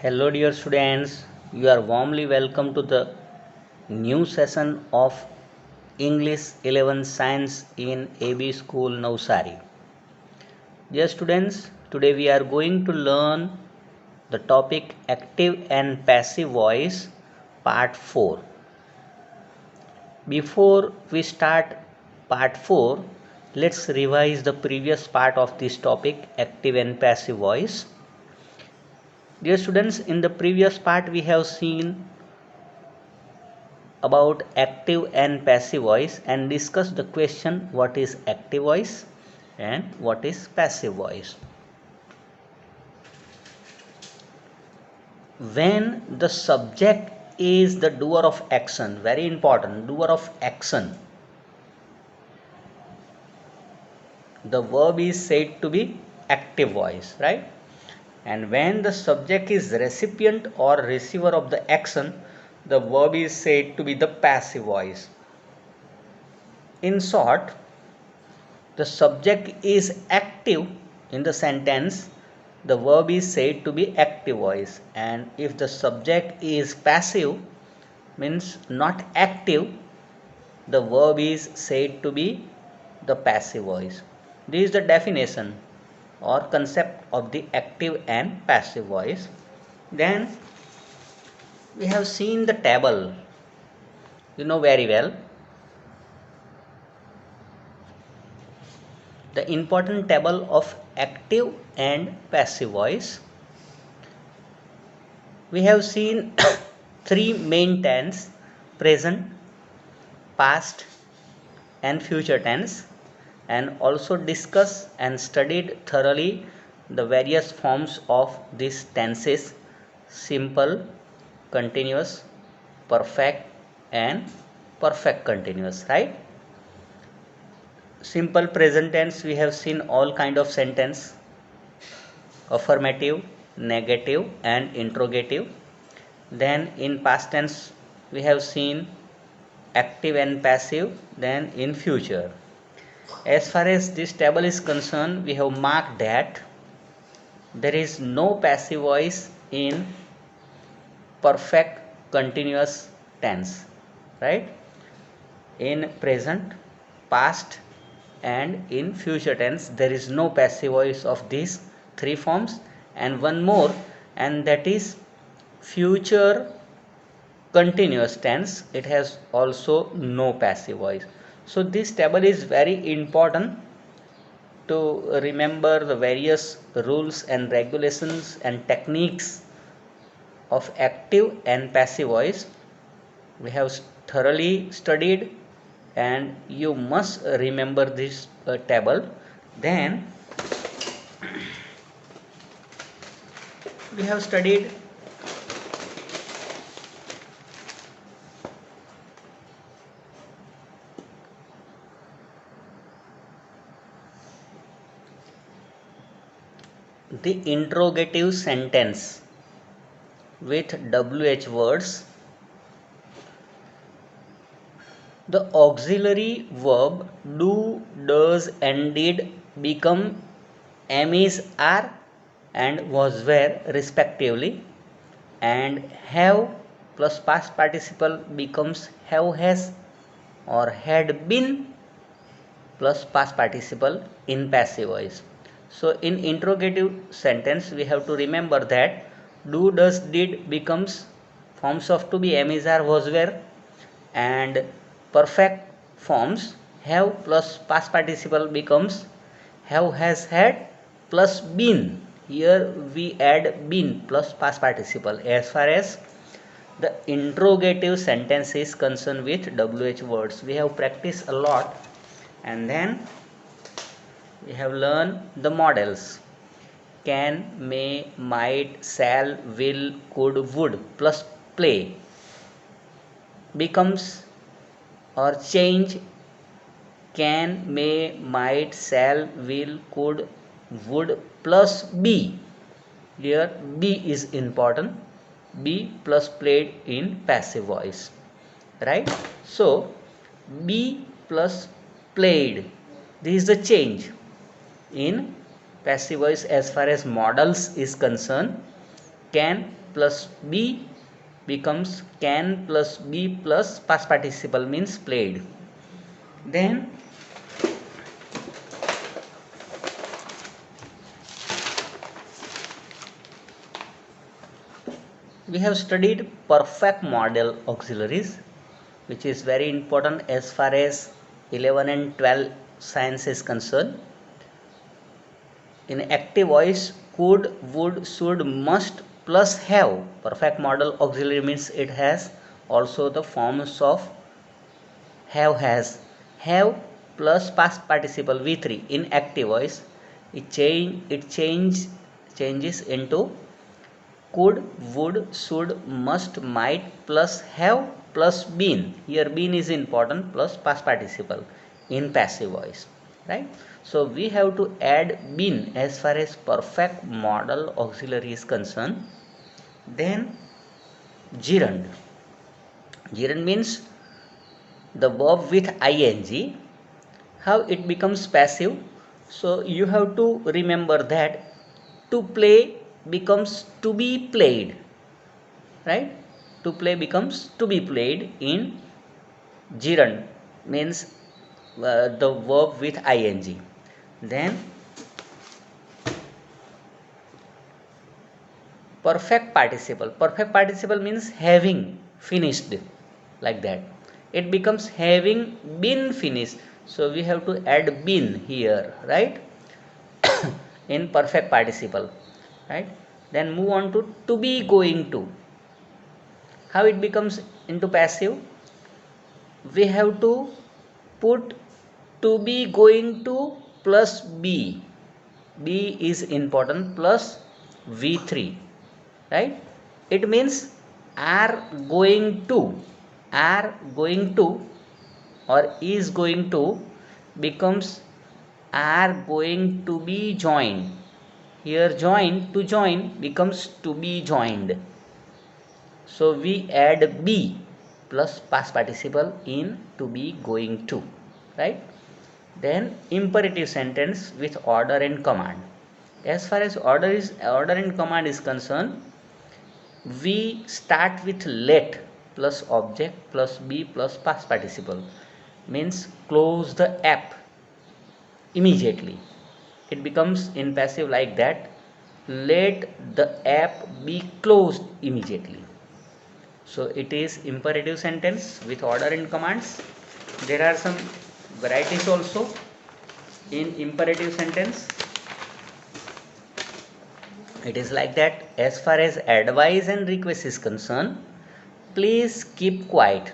Hello, dear students. You are warmly welcome to the new session of English 11 Science in AB School Navsari. Dear students, today we are going to learn the topic Active and Passive Voice Part 4. Before we start Part 4, let's revise the previous part of this topic Active and Passive Voice. Dear students, in the previous part we have seen about active and passive voice and discuss the question what is active voice and what is passive voice. When the subject is the doer of action, very important, doer of action, the verb is said to be active voice, right? And when the subject is recipient or receiver of the action, the verb is said to be the passive voice. In short, the subject is active in the sentence, the verb is said to be active voice, and if the subject is passive, means not active, the verb is said to be the passive voice. This is the definition or concept of the active and passive voice. Then we have seen the table, you know very well, the important table of active and passive voice. We have seen three main tense: present, past and future tense, and also discussed and studied thoroughly the various forms of these tenses: simple, continuous, perfect and perfect continuous, right? Simple present tense, we have seen all kind of sentence: affirmative, negative and interrogative. Then in past tense we have seen active and passive. Then in future, as far as this table is concerned, we have marked that there is no passive voice in perfect continuous tense, right? In present, past and in future tense there is no passive voice of these three forms, and one more, and that is future continuous tense, it has also no passive voice. So this table is very important to remember the various rules and regulations and techniques of active and passive voice. We have thoroughly studied and you must remember this table. Then we have studied the interrogative sentence with WH words. The auxiliary verb do, does and did become am, is, are and was, were respectively, and have plus past participle becomes have, has or had been plus past participle in passive voice. So in interrogative sentence we have to remember that do, does, did becomes forms of to be, am, is, are, was, were, and perfect forms have plus past participle becomes have, has, had plus been. Here we add been plus past participle as far as the interrogative sentence is concerned with WH words. We have practiced a lot, and then we have learned the models: can, may, might, shall, will, could, would plus play becomes or change can, may, might, shall, will, could, would plus be. Here be is important, be plus played in passive voice, right? So be plus played, this is the change in passive voice as far as models is concerned. can plus be becomes can plus be plus past participle means played. Then we have studied perfect model auxiliaries, which is very important as far as 11 and 12 science is concerned. In active voice, could, would, should, must plus have. Perfect model auxiliary means it has also the forms of have, has. Have plus past participle V3 in active voice. It changes into could, would, should, must, might plus have plus been. Here been is important plus past participle in passive voice, right? So we have to add been as far as perfect modal auxiliary is concerned. Then gerund. Gerund means the verb with ing. How it becomes passive? So you have to remember that to play becomes to be played, right? To play becomes to be played in gerund means the verb with ing. Then perfect participle means having finished, like that. It becomes having been finished, so we have to add been here, right? In perfect participle, right? Then move on to be going to. How it becomes into passive? We have to put to be going to plus be. B is important plus v3, right? It means are going to, are going to or is going to becomes are going to be joined. Here join, to join becomes to be joined, so we add be plus past participle in to be going to, right? Then imperative sentence with order and command. As far as order and command is concerned, we start with let plus object plus be plus past participle, means close the app immediately. It becomes in passive like that, let the app be closed immediately. So it is imperative sentence with order and commands. There are some varieties also in imperative sentence. It is like that, as far as advice and request is concerned, please keep quiet.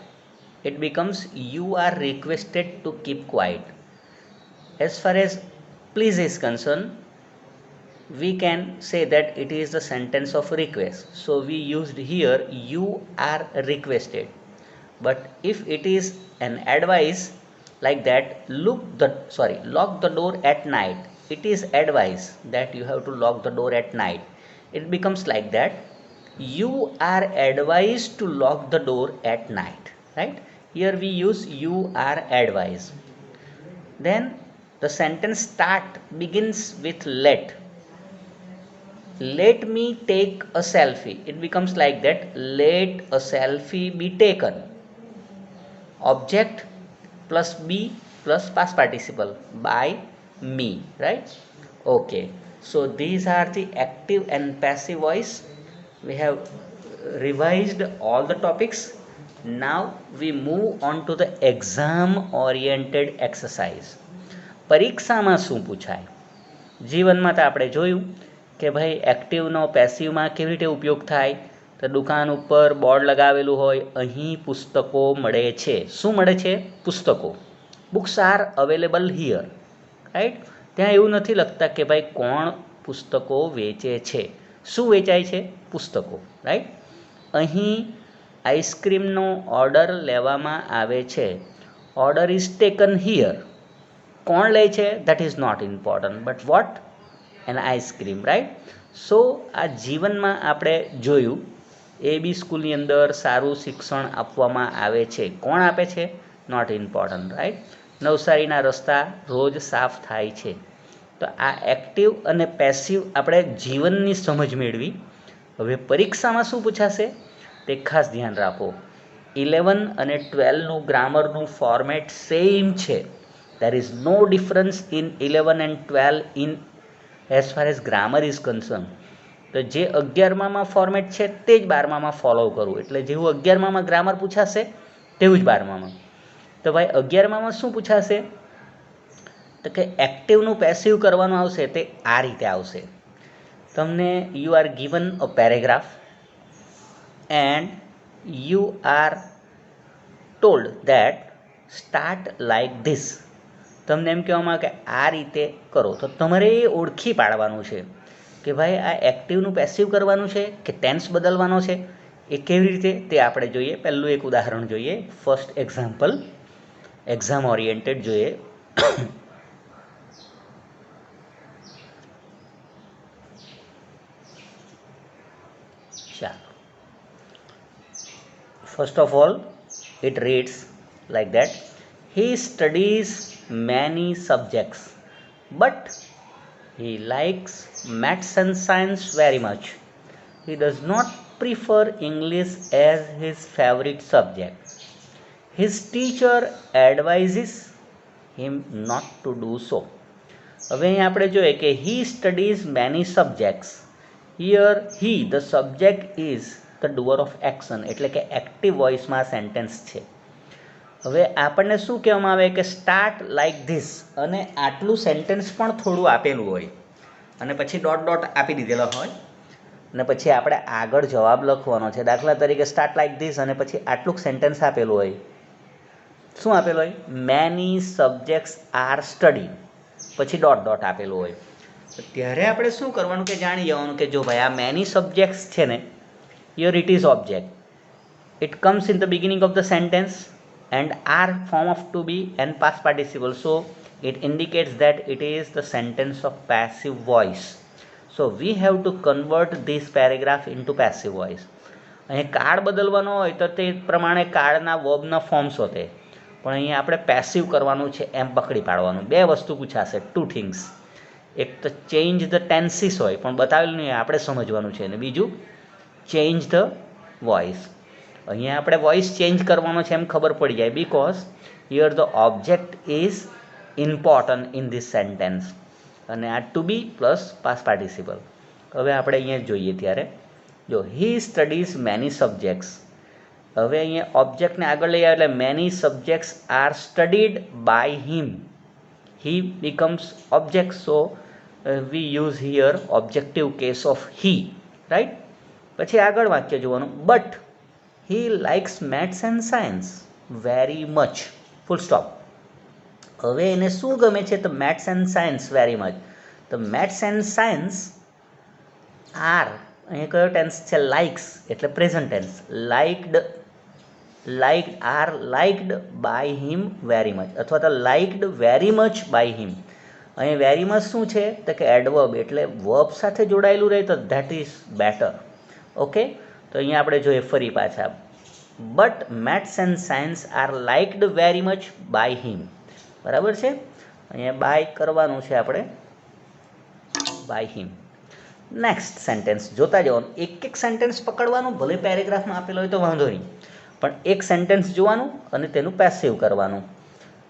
It becomes you are requested to keep quiet. As far as please is concerned, we can say that it is the sentence of request, so we used here you are requested. But if it is an advice, like that, lock the door at night, it is advice that you have to lock the door at night. It becomes like that, you are advised to lock the door at night, right? Here we use you are advised. Then the sentence start begins with let me take a selfie. It becomes like that, let a selfie be taken. Object plus be plus past participle by me, right? Okay, so these are the active and passive voice. We have revised all the topics. Now we move on to the exam oriented exercise. પરીક્ષામાં શું પૂછાય? જીવનમાં તો આપણે જોયું કે ભાઈ એક્ટિવનો પેસિવમાં કેવી રીતે ઉપયોગ થાય. તો દુકાન ઉપર બોર્ડ લગાવેલું હોય, અહીં પુસ્તકો મળે છે. શું મળે છે? પુસ્તકો. Books are available here, right? ત્યાં એવું નથી લખતા કે ભાઈ કોણ પુસ્તકો વેચે છે. શું વેચાય છે? પુસ્તકો, રાઈટ? અહીં આઈસ્ક્રીમનો ઓર્ડર લેવામાં આવે છે. Order is taken here. કોણ લે છે? That is not important, but what? An ice cream, right? So આ જીવનમાં આપણે જોયું એ બી સ્કૂલની અંદર સારું શિક્ષણ આપવામાં આવે છે. કોણ આપે છે? Not important, right? નવસારીના રસ્તા રોજ સાફ થાય છે. તો આ એક્ટિવ અને પેસિવ આપણે જીવનની સમજ મેળવી. હવે પરીક્ષામાં શું પૂછાશે તે ખાસ ધ્યાન રાખો. 11 અને 12નું ગ્રામરનું ફોર્મેટ સેમ છે. There is no difference in 11 and 12 in as far as grammar is concern. તો જે 11માં ફોર્મેટ છે તે જ 12માં ફોલો કરવું. એટલે જેવું 11માં ગ્રામર પૂછાશે તેવું જ 12માં. તો ભાઈ 11માં શું પૂછાશે? તો કે એક્ટિવનું પેસિવ કરવાનું આવશે તે આ રીતે આવશે. તમને you are given a paragraph and you are told that start like this. તમને એમ કહેવામાં આવે કે આ રીતે કરો. તો તમારે એ ઓળખી પાડવાનું છે કે ભાઈ આ એક્ટિવનું પેસિવ કરવાનું છે કે ટેન્સ બદલવાનો છે. એ કેવી રીતે તે આપણે જોઈએ. પહેલું એક ઉદાહરણ જોઈએ. ફર્સ્ટ એક્ઝામ્પલ, એક્ઝામ ઓરિએન્ટેડ જોઈએ. ચાલો, first of all it reads like that: he studies many subjects but he likes maths and science very much. He does not prefer English as his favorite subject. His teacher advises him not to do so. હવે અહીં આપણે જોઈએ કે he studies many subjects. Here he, the subject, is the doer of action, એટલે કે active વોઇસમાં sentence છે. હવે આપણને શું કહેવામાં આવે કે સ્ટાર્ટ લાઈક ધીસ, અને આટલું સેન્ટેન્સ પણ થોડું આપેલું હોય અને પછી ડોટ ડોટ આપી દીધેલો હોય અને પછી આપણે આગળ જવાબ લખવાનો છે. દાખલા તરીકે સ્ટાર્ટ લાઈક ધીસ અને પછી આટલું સેન્ટેન્સ આપેલું હોય. શું આપેલું હોય? મેની સબ્જેક્ટ્સ આર સ્ટડી, પછી ડોટ ડોટ આપેલું હોય. ત્યારે આપણે શું કરવાનું કે જાણી જવાનું કે જો ભાઈ આ મેની સબ્જેક્ટ્સ છે ને, here it is object, it comes in the beginning of the sentence and are form of to be and past participle, so it indicates that it is the sentence of passive voice. So we have to convert this paragraph into passive voice. અહીં કાળ બદલવાનો હોય તો તે પ્રમાણે કાળના વર્બના forms હોતે, પણ અહીંયા આપણે પેસિવ કરવાનું છે એમ પકડી પાડવાનું. બે વસ્તુ પૂછાશે, ટુ થિંગ્સ. એક તો ચેન્જ ધ ટેન્સીસ હોય પણ બતાવેલું નહીં, આપણે સમજવાનું છે. અને બીજું ચેન્જ ધ વોઇસ. અહીંયા આપણે વોઇસ ચેન્જ કરવાનો છે એમ ખબર પડી જાય, because here the object is important in this sentence. અને આ ટુ બી પ્લસ પાસ્ટ પાર્ટિસિપલ. હવે આપણે અહીંયા જોઈએ ત્યારે જો હી સ્ટડીઝ મેની સબ્જેક્ટ્સ. હવે અહીંયા ઓબ્જેક્ટને આગળ લઈ આવે એટલે many subjects are studied by him. He becomes object, so we use here objective case of he, right. પછી આગળ વાક્ય જોવાનું, but he likes maths and science very much, full stop. હવે એને શું ગમે છે? તો maths and science very much. તો maths and science are, અહીંયા કયો ટેન્સ છે? લાઇક્સ, એટલે present tense. Liked are liked by him very much, અથવા તો liked very much by him. અહીંયા વેરી મચ શું છે? તો કે એડવર્બ, એટલે વર્બ સાથે જોડાયેલું રહે તો ધેટ ઇઝ બેટર. ઓકે, તો અહીંયા આપણે જોઈએ ફરી પાછા, but maths and science are liked very much by him. બરાબર છે? અહીંયા બાય કરવાનું છે આપણે, બાય હિમ. નેક્સ્ટ સેન્ટેન્સ જોતા જવાનું, એક એક સેન્ટેન્સ પકડવાનું, ભલે પેરેગ્રાફમાં આપેલો હોય તો વાંધો નહીં, પણ એક સેન્ટેન્સ જોવાનું અને તેનું પેસિવ કરવાનું.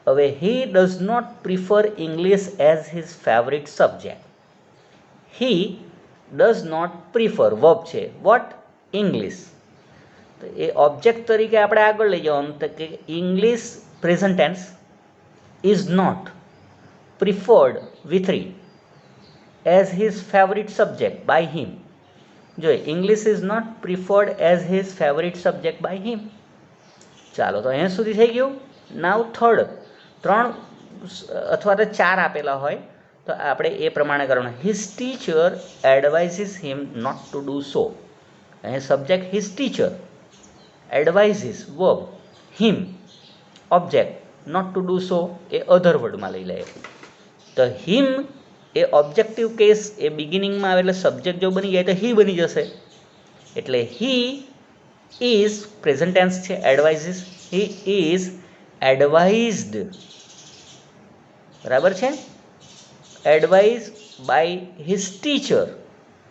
હવે he does not prefer English as his favourite subject. He does not prefer, verb છે, વોટ? ઇંગ્લિશ. તો એ ઓબ્જેક્ટ તરીકે આપણે આગળ લઈ જવાનું, તો કે English present tense is not preferred with as his favourite subject by him. જો English is not preferred as his favourite subject by him. ચાલો, તો અહીંયા સુધી થઈ ગયું. નાવ થર્ડ, 3 અથવા તો 4 આપેલા હોય તો આપણે એ પ્રમાણે કરવાનું. His teacher advises him not to do so. અહીંયા subject his teacher, advises verb, him object, not to do so એ અધર વર્ડમાં લઈ લે. તો હિમ એ ઓબ્જેક્ટિવ કેસ, એ બિગિનિંગમાં આવે એટલે સબ્જેક્ટ જો બની જાય તો હી બની જશે. એટલે હી ઇઝ પ્રેઝન્ટ ટેન્સ છે, એડવાઇઝિસ, હી ઇઝ એડવાઇઝડ. બરાબર છે? Advise by his teacher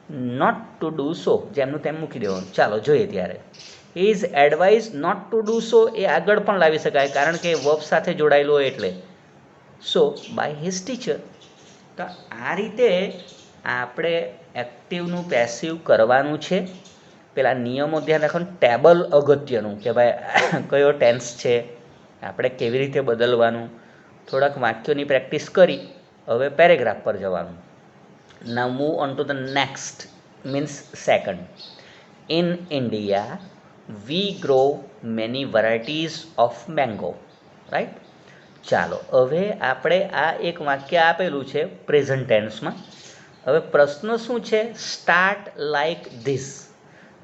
not to do so, જેમનું તેમ મૂકી દેવાનું. ચાલો જોઈએ ત્યારે. Is advise not to do so એ આગળ પણ લાવી શકાય, કારણ કે વર્બ સાથે જોડાયેલું હોય એટલે. So bye his teacher. તો આ રીતે આપણે એક્ટિવનું પેસિવ કરવાનું છે. પેલા નિયમો ધ્યાન રાખવાનું. ટેબલ અગત્યનું કે ભાઈ કયો ટેન્સ છે, આપણે કેવી રીતે બદલવાનું. થોડાક વાક્યોની પ્રેક્ટિસ કરી હવે પેરેગ્રાફ પર જવાનું. Now move on to the next, means second. In India we grow many varieties of mango, right. ચાલો હવે આપણે આ એક વાક્ય આપેલું છે પ્રેઝન્ટ ટેન્સમાં. હવે પ્રશ્ન શું છે? Start like this.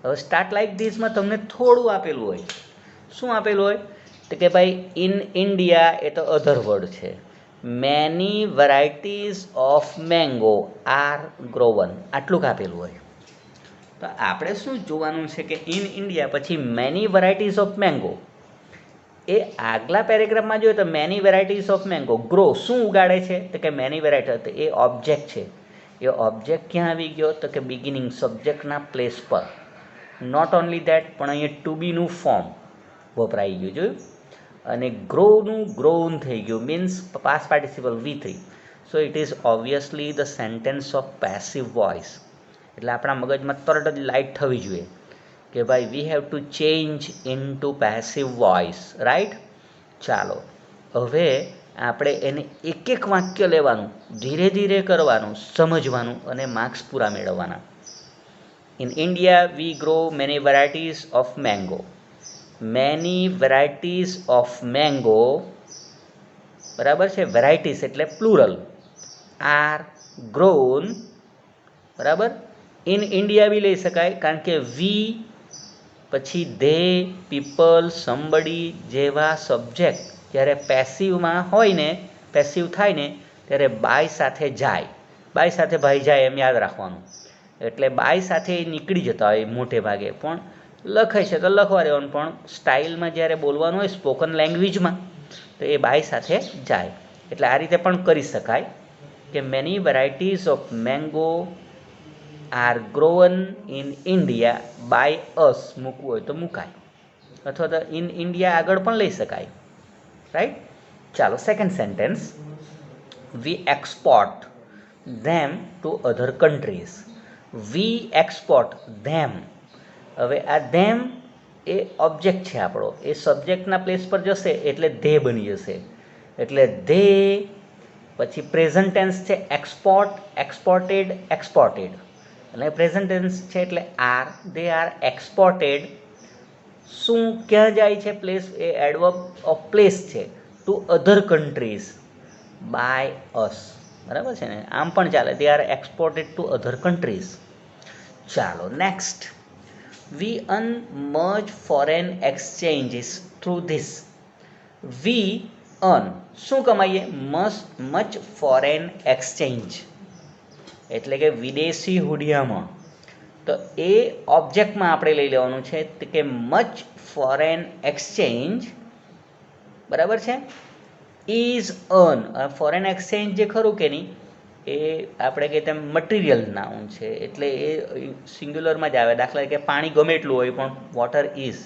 હવે સ્ટાર્ટ લાઈક ધીસમાં તમને થોડું આપેલું હોય. શું આપેલું હોય? તો કે ભાઈ ઇન ઇન્ડિયા એ તો અધર વર્ડ છે. Many varieties of mango are grown, આટલું આપેલું હોય. તો આપણે શું જોવાનું છે કે ઇન ઇન્ડિયા પછી મેની વેરાયટીઝ ઓફ મેંગો, એ આગલા પેરેગ્રાફમાં જોઈએ તો many varieties of mango grow શું ઉગાડે છે? તો કે મેની વેરાયટી, એ ઓબ્જેક્ટ છે. એ ઓબ્જેક્ટ ક્યાં આવી ગયો? તો કે બિગિનિંગ સબ્જેક્ટના પ્લેસ પર. નોટ ઓનલી દેટ, પણ અહીંયા ટુ બીનું ફોર્મ વપરાઈ ગયું, જોયું. અને ગ્રોનું ગ્રોન થઈ ગયું, means past participle V3. So it is obviously the sentence of passive voice. એટલે આપણા મગજમાં તરત જ લાઇટ થવી જોઈએ કે ભાઈ we have to change in to passive voice, right. ચાલો હવે આપણે એને એક એક વાક્ય લેવાનું, ધીરે ધીરે કરવાનું, સમજવાનું અને માર્ક્સ પૂરા મેળવવાના. In India we grow many varieties of mango. Many varieties of mango, બરાબર છે. વેરાયટીઝ એટલે પ્લુરલ. આર ગ્રોન, બરાબર. ઇન ઇન્ડિયા બી લઈ શકાય, કારણ કે વી પછી ધે, પીપલ, સમબડી જેવા સબ્જેક્ટ જ્યારે પેસિવમાં હોય ને, પેસિવ થાય ને ત્યારે બાય સાથે જાય. બાય સાથે ભાઈ જાય એમ યાદ રાખવાનું. એટલે બાય સાથે નીકળી જતા હોય મોટે ભાગે, પણ લખાય છે તો લખવા દેવાનું. પણ સ્ટાઇલમાં જ્યારે બોલવાનું હોય સ્પોકન લેંગ્વેજમાં તો એ બાય સાથે જાય. એટલે આ રીતે પણ કરી શકાય કે many varieties of mango are grown in India by us મૂકવું હોય તો મુકાય, અથવા તો ઇન ઇન્ડિયા આગળ પણ લઈ શકાય, રાઈટ. ચાલો second sentence. We export them to other countries. We export them. હવે આ ધેમ એ ઓબ્જેક્ટ છે આપણો, એ સબ્જેક્ટના પ્લેસ પર જશે એટલે ધે બની જશે. એટલે ધે પછી પ્રેઝન્ટ ટેન્સ છે એક્સપોર્ટ, એક્સપોર્ટેડ, એક્સપોર્ટેડ. અને પ્રેઝન્ટ ટેન્સ છે એટલે આર, દે આર એક્સપોર્ટેડ. શું ક્યાં જાય છે? પ્લેસ, એ એડવર્બ ઓફ પ્લેસ છે. To other countries by us, બરાબર છે ને. આમ પણ ચાલે, they are exported to other countries. ચાલો next. We earn much foreign exchanges through this. We earn શું કમાઈએ? મચ ફોરેન એક્સચેન્જ એટલે કે વિદેશી હુડિયામણ. તો એ ઓબ્જેક્ટમાં આપણે લઈ લેવાનું છે કે મચ ફોરેન એક્સચેન્જ, બરાબર છે. ઇઝ અર્ન, ફોરેન એક્સચેન્જ જે ખરું કે નહીં, એ આપણે કહીએ તેમ મટીરિયલ નાઉન છે, એટલે એ સિંગ્યુલરમાં જ આવે. દાખલા તરીકે પાણી ગમે એટલું હોય પણ વોટર ઇઝ,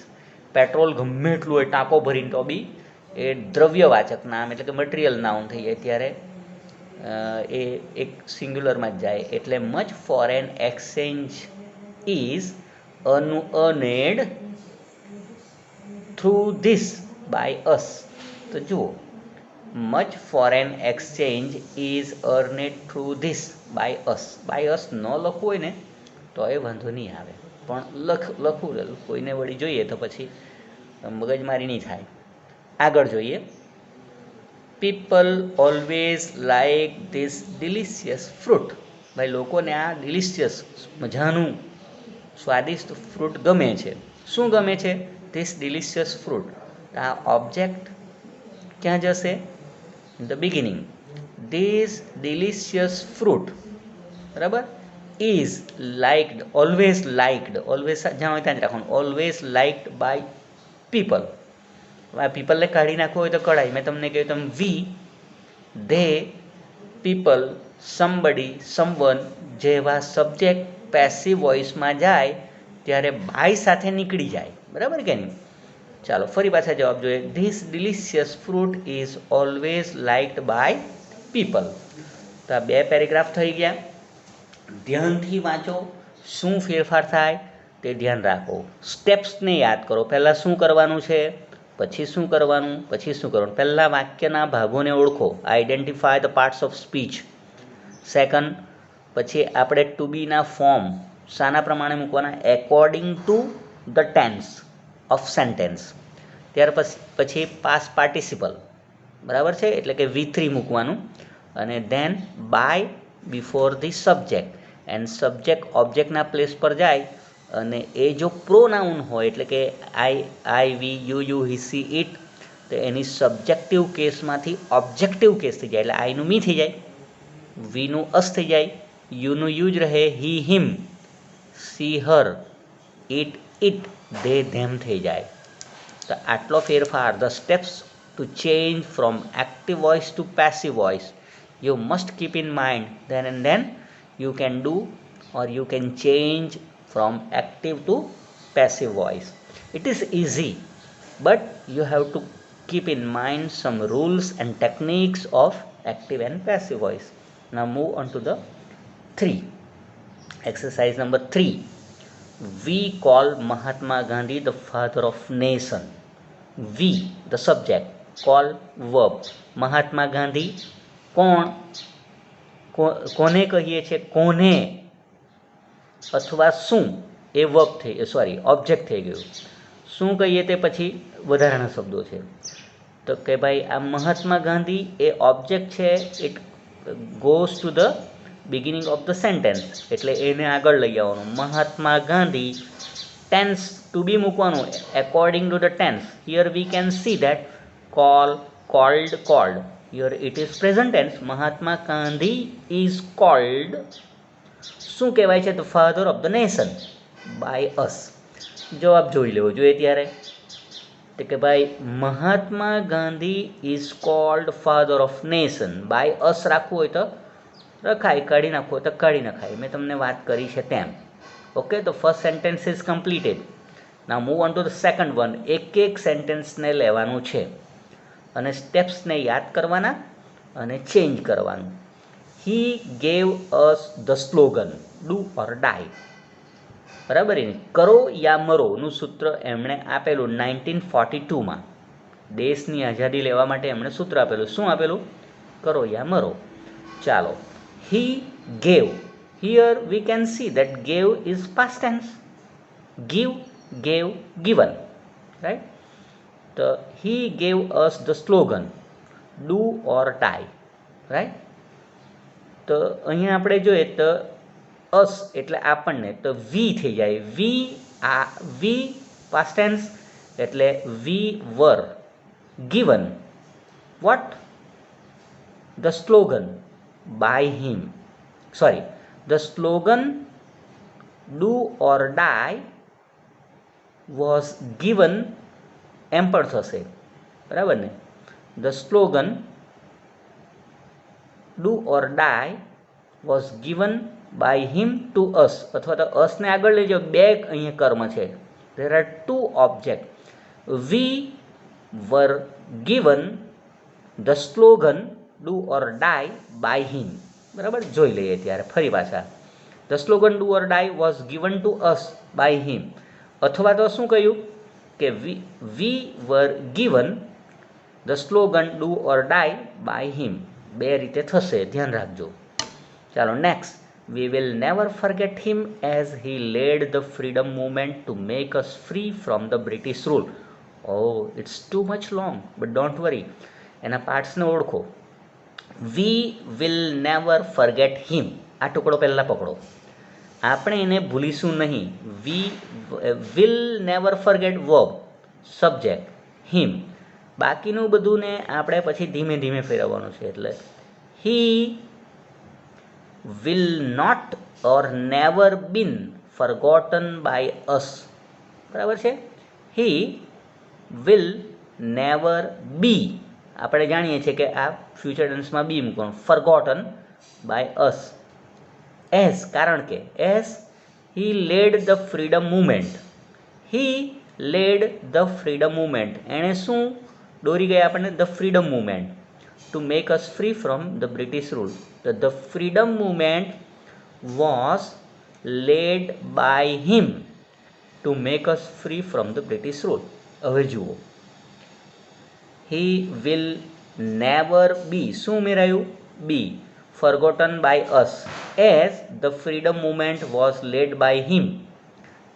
પેટ્રોલ ગમે એટલું હોય ટાંકો ભરીને તો બી એ દ્રવ્યવાચક નામ એટલે કે મટીરિયલ નાઉન થઈ જાય ત્યારે એ એક સિંગ્યુલરમાં જ જાય. એટલે much foreign exchange is earned through this by us. તો જુઓ, much foreign exchange is earned through this by us. By us ન લખવું હોય ને તો એ વાંધો નહીં આવે, પણ લખવું કોઈને વળી જોઈએ તો પછી મગજમારી નહીં થાય. આગળ જોઈએ. People always like this delicious fruit. ભાઈ લોકોને આ ડિલિશિયસ મજાનું સ્વાદિષ્ટ ફ્રૂટ ગમે છે. શું ગમે છે? This delicious fruit. આ ઓબ્જેક્ટ ક્યાં જશે? In the beginning. This delicious fruit, બરાબર. Is liked, always liked, always જ્યાં હોય ત્યાં જ રાખવાનું. Always liked by people. પીપલને કાઢી નાખવું હોય તો કઢાય. મેં તમને કહ્યું તેમ we, they, people, somebody, someone જેવા સબ્જેક્ટ પેસિવ વોઇસમાં જાય ત્યારે બાય સાથે નીકળી જાય, બરાબર કે નહીં? ચાલો ફરી પાછા જવાબ જોઈએ. This delicious fruit is always liked by people. તો આ બે પેરેગ્રાફ થઈ ગયા. ધ્યાનથી વાંચો, શું ફેરફાર થાય તે ધ્યાન રાખો. સ્ટેપ્સને યાદ કરો. પહેલાં શું કરવાનું છે, પછી શું કરવાનું, પછી શું કરવાનું. પહેલાં વાક્યના ભાગોને ઓળખો. Identify the parts of speech. Second, પછી આપણે ટુ બીના ફોર્મ શાના પ્રમાણે મૂકવાના? According to the tense of sentence. ત્યાર પછી પાસ્ટ પાર્ટિસિપલ, બરાબર છે, એટલે કે V3 મૂકવાનું. અને than by before the subject, and subject ઓબ્જેક્ટના પ્લેસ પર જાય અને એ જો પ્રોનાઉન હોય એટલે કે આઈ વી યુ હી સી ઇટ, તો એની સબ્જેક્ટિવ કેસમાંથી ઓબ્જેક્ટિવ કેસ થઈ જાય, એટલે આઈનું મી થઈ જાય, વીનું અસ થઈ જાય, યુનું યુ જ રહે, હી હિમ, સી હર, ઇટ ધે ધેમ થઈ જાય. તો આટલો ફેરફાર, the steps to change from active voice to passive voice you must keep in mind. Then and then you can do, or you can change from active to passive voice. It is easy, but you have to keep in mind some rules and techniques of active and passive voice. Now move on to the 3. Exercise number 3. We call Mahatma Gandhi the father of nation. We, the subject, call verb. Mahatma Gandhi કોને કહીએ છીએ? કોને અથવા શું એ verb થઈ, object થઈ ગયું. શું કહીએ તે પછી વધારાના શબ્દો છે. તો કે ભાઈ આ મહાત્મા ગાંધી એ ઓબ્જેક્ટ છે. It goes to the beginning of the sentence, એટલે એને આગળ લઈ આવવાનું. Mahatma Gandhi, tense to be મૂકવાનું according to the tense. Here we can see that called. Here it is present tense. Mahatma Gandhi is called, શું કહેવાય છે? The father of the nation by us. જવાબ જોઈ લેવો જોઈએ ત્યારે. તો કે ભાઈ Mahatma Gandhi is called father of nation. By us રાખવું હોય તો રખાય, કાઢી નાખવું હોય તો કાઢી નખાય. મેં તમને વાત કરી છે તેમ. ઓકે, તો first sentence is completed. Now move on to the second one. એક સેન્ટેન્સને લેવાનું છે અને સ્ટેપ્સને યાદ કરવાના અને ચેન્જ કરવાનું. He gave us the slogan do or die. બરાબર ને? કરો યા મરોનું સૂત્ર એમણે આપેલું 1942માં. દેશની આઝાદી લેવા માટે એમણે સૂત્ર આપેલું. શું આપેલું? કરો યા મરો. ચાલો, he gave. Here we can see that gave is past tense. Give, gave, given, right? તો he gave us the slogan do or die, right? તો અહીંયા આપણે જોઈએ તો us એટલે આપણને, તો વી થઈ જાય. વી પાસ્ટ ટેન્સ એટલે વી વર given what? the slogan by him. The slogan do or die was given, એમ પણ થશે, બરાબર ને? The slogan do or die was given by him to us, અથવા તો અસને આગળ લઈ જાઓ. બે અહીંયા કર્મ છે. There are two object. We were given the slogan do or die by him. બરાબર, જોઈ લઈએ ત્યારે ફરી પાછા. The slogan do or die was given to us by him. અથવા તો શું કહ્યું કે we were given the slogan do or die by him. બે રીતે થશે, ધ્યાન રાખજો. ચાલો next. We will never forget him as he led the freedom movement to make us free from the British rule. It's too much long, but don't worry. એના પાર્ટ્સને ઓળખો. We will never forget him, આ ટુકડો પહેલાં પકડો. આપણે એને ભૂલીશું નહીં. We will never forget verb, subject, him. બાકીનું બધુંને આપણે પછી ધીમે ધીમે ફેરવવાનું છે. એટલે he will not or never been forgotten by us. બરાબર છે? હી વિલ નેવર બી, આપણે જાણીએ છીએ કે આ ફ્યુચર ટેન્સમાં બી મૂકવાનું. ફરગોટન બાય અસ. એઝ, કારણ કે as he led the freedom movement. he led the freedom movement. એણે શું દોરી ગયા આપણને? the freedom movement to make us free from the British rule. The freedom movement was led by him to make us free from the British rule. હવે જુઓ, he will never be, શું ઉમેરાયું? be forgotten by us, as the freedom movement was led by him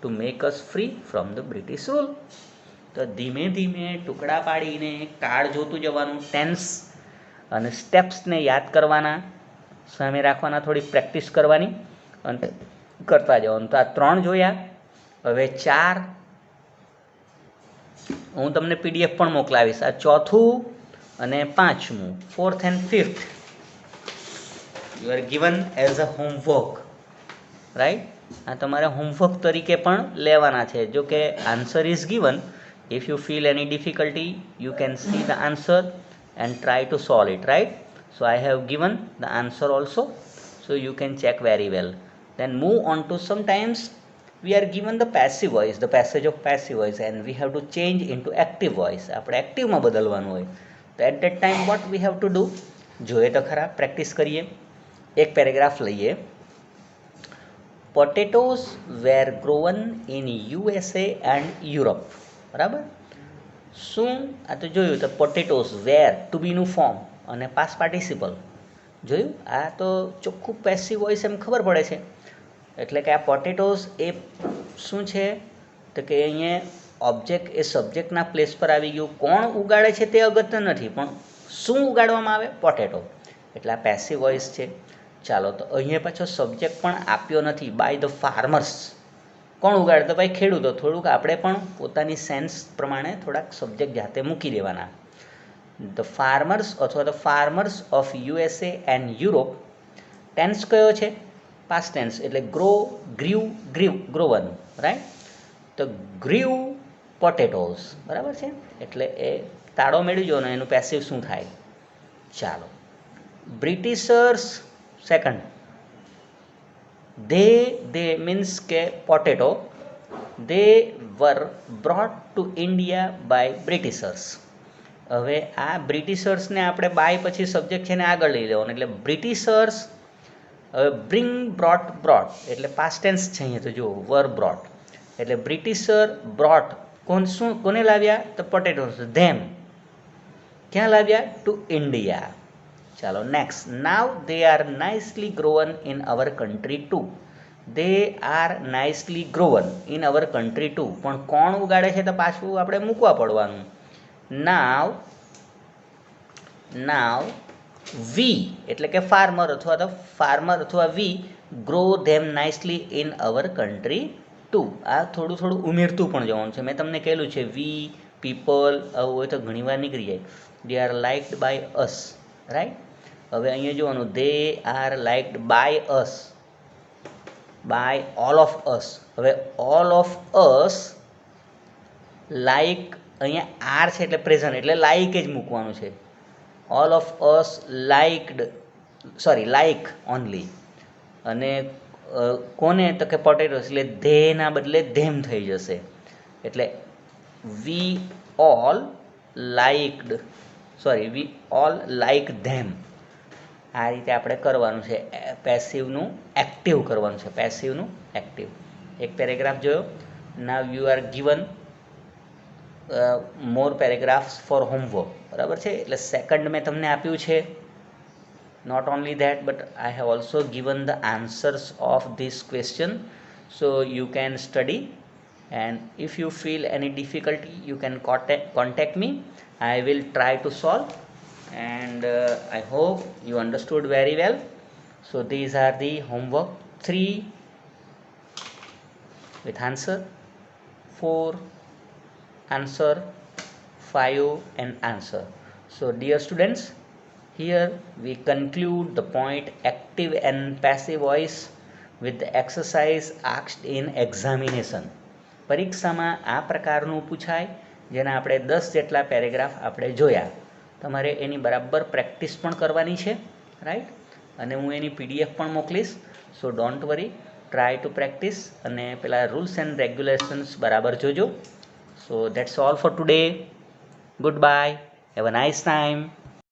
to make us free from the British rule. તો ધીમે ધીમે ટુકડા પાડીને કાળ જોતું જવાનું, ટેન્સ અને સ્ટેપ્સને યાદ કરવાના, સામે રાખવાના, થોડી પ્રેક્ટિસ કરવાની અને કરતા જવાનું. તો આ 3 જોયા. હવે 4 હું તમને પીડીએફ પણ મોકલાવીશ. આ 4થું અને 5મું, 4th and 5th you are given as a homework, right. આ તમારે હોમવર્ક તરીકે પણ લેવાના છે. જો કે answer is given. If you feel any difficulty you can see the answer and try to solve it, right? So I have given the answer also, so you can check very well. Then move on to, sometimes we are given the passive voice, the passage of passive voice, and we have to change into active voice. આપણે એક્ટિવમાં બદલવાનું હોય. તો at that time what we have to do? જોઈએ તો ખરા, practice કરીએ. એક paragraph લઈએ. Potatoes were grown in USA and Europe. બરાબર. શું? આ તો જોયું. તો પોટેટોસ વેર, ટુ બીનું ફોર્મ અને પાસ્ટ પાર્ટિસિપલ જોયું. આ તો ચોખ્ખું પેસિવ વોઇસ એમ ખબર પડે છે. એટલે કે આ પોટેટોસ એ શું છે? તો કે અહીંયા ઓબ્જેક્ટ એ સબ્જેક્ટના પ્લેસ પર આવી ગયું. કોણ ઉગાડે છે તે અગત્ય નથી, પણ શું ઉગાડવામાં આવે? પોટેટો. એટલે આ પેસિવ વોઇસ છે. ચાલો, તો અહીંયા પાછો સબ્જેક્ટ પણ આપ્યો નથી. By the farmers. કોણ ઉગાડે? તો ભાઈ ખેડૂતો. થોડુંક આપણે પણ પોતાની સેન્સ પ્રમાણે થોડાક સબ્જેક્ટ જાતે મૂકી દેવાના. ધ ફાર્મર્સ અથવા the farmers of USA and Europe. Tense કયો છે? Past tense. એટલે ગ્રોવન, રાઈટ. તો ગ્રીવ પોટેટોઝ, બરાબર છે. એટલે એ તાળો મેળવી જો ને એનું પેસિવ શું થાય. ચાલો, બ્રિટિશર્સ સેકન્ડ. they means કે potato, they were brought to India by Britishers. હવે આ બ્રિટિશર્સને આપણે બાય પછી સબ્જેક્ટ છે ને આગળ લઈ લેવાનું. એટલે બ્રિટિશર્સ. હવે બ્રિંગ, બ્રોટ એટલે પાસ્ટ ટેન્સ છે અહીંયા. તો જુઓ, વર બ્રોટ એટલે બ્રિટિશર બ્રોટ. કોને લાવ્યા? તો પોટેટોસ. ધેમ ક્યાં લાવ્યા? To India. ચાલો, next. Now they are nicely grown in our country too. They are nicely grown in our country too. પણ કોણ ઉગાડે છે? તો પાછું આપણે મૂકવા પડવાનું. નાવ વી એટલે કે ફાર્મર અથવા we grow them nicely in our country too. આ થોડું ઉમેરતું પણ જવાનું છે. મેં તમને કહેલું છે વી, પીપલ, આવું હોય તો ઘણીવાર નીકળી જાય. They are liked by us, right. હવે અહીંયા જોવાનું, they are liked by us, by all of us. હવે ઓલ ઓફ અસ લાઇક, અહીંયા આર છે એટલે પ્રેઝન્ટ, એટલે લાઇક જ મૂકવાનું છે. All of us liked, like only. અને કોને? તો કે પોટેટોસ. એટલે ધેના બદલે ધેમ થઈ જશે. એટલે we all liked, we all like them. આ રીતે આપણે કરવાનું છે. પેસિવનું એક્ટિવ કરવાનું છે. પેસિવનું એક્ટિવ. એક પેરેગ્રાફ જોયો. Now you are given more paragraphs for homework, બરાબર છે. એટલે સેકન્ડ મેં તમને આપ્યું છે. Not only that, but I have also given the answers of this question, so you can study. And if you feel any difficulty you can contact me. I will try to solve, and I hope you understood very well. So these are the homework. 3 with answer, 4 answer, 5 and answer. So dear students, here we conclude the point active and passive voice with the exercise asked in examination. પરીક્ષામાં આ પ્રકારનું પૂછાય, જેના આપણે 10 જેટલા paragraph આપણે જોયા. તમારે એની બરાબર પ્રેક્ટિસ પણ કરવાની છે, રાઈટ. અને હું એની પીડીએફ પણ મોકલીશ. સો don't worry, try to practice અને પેલા રૂલ્સ એન્ડ રેગ્યુલેશન્સ બરાબર જોજો. સો that's all four today. Good bye. Have a nice time.